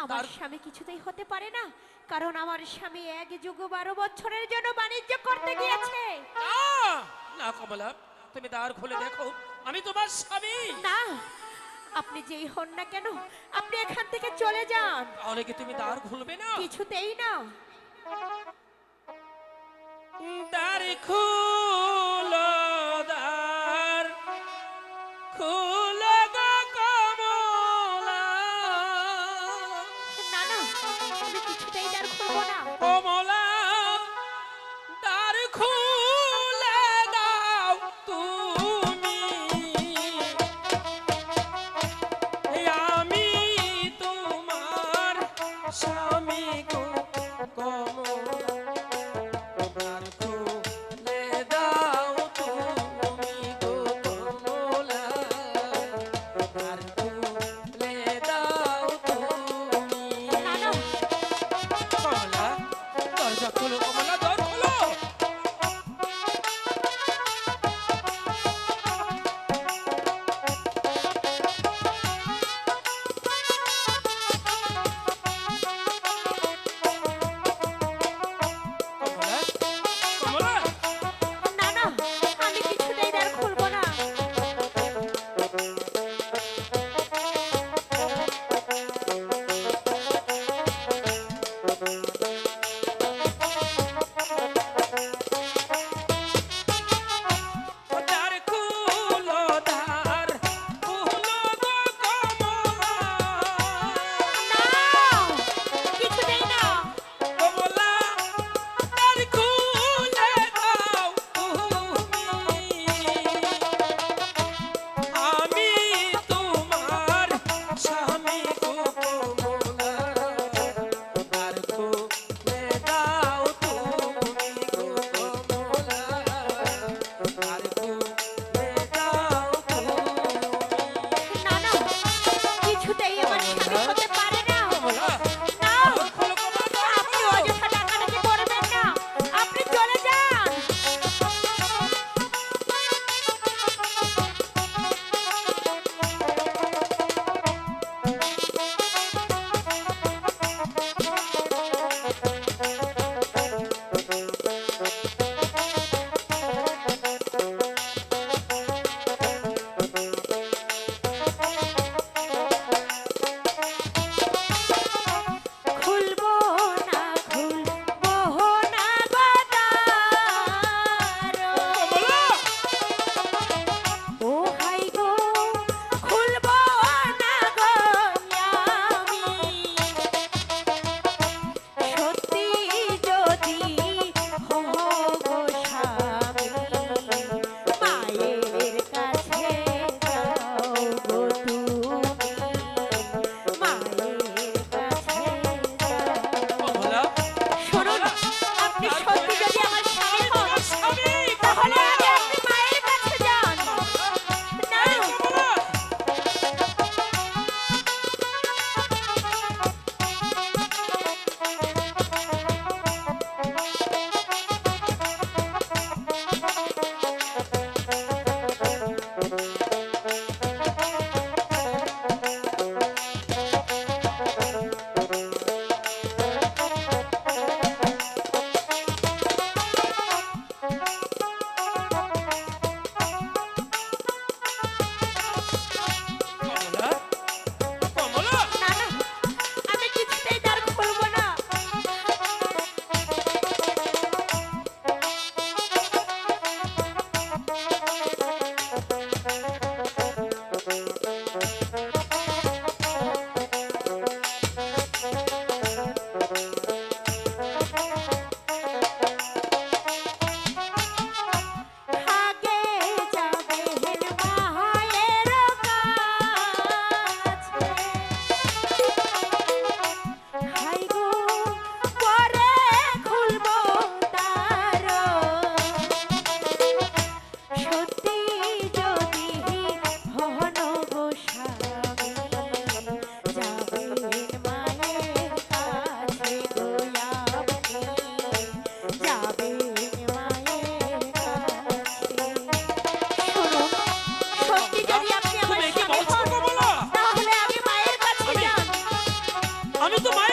আমার স্বামী কিছুতেই হতে পারে না, কারণ আমার স্বামী এক যুগ 12 বছরের জন্য বাণিজ্য করতে গিয়েছে। না না কমলা, তুমি দ্বার খুলে দেখো, আমি তোমার স্বামী। না, আপনি যেই হন না কেন, আপনি এখান থেকে চলে যান। তাহলে কি তুমি দ্বার খুলবে না? কিছুতেই না। দ্বার খুলো, দ্বার খুলো গো কমলা, না না, আমি কিছুতেই দ্বার খুলবো না। কমলা দ্বার খুলে দাও তুমি, এই আমি তোমার স্বামী গো কমলা, দ্বার খুলে দাও তুমি গো কমলা, দ্বার খুলে দাও তুমি। না না, কমলা, দরজা খোলো কমলা, দর খোলো। আমি তো মায়ের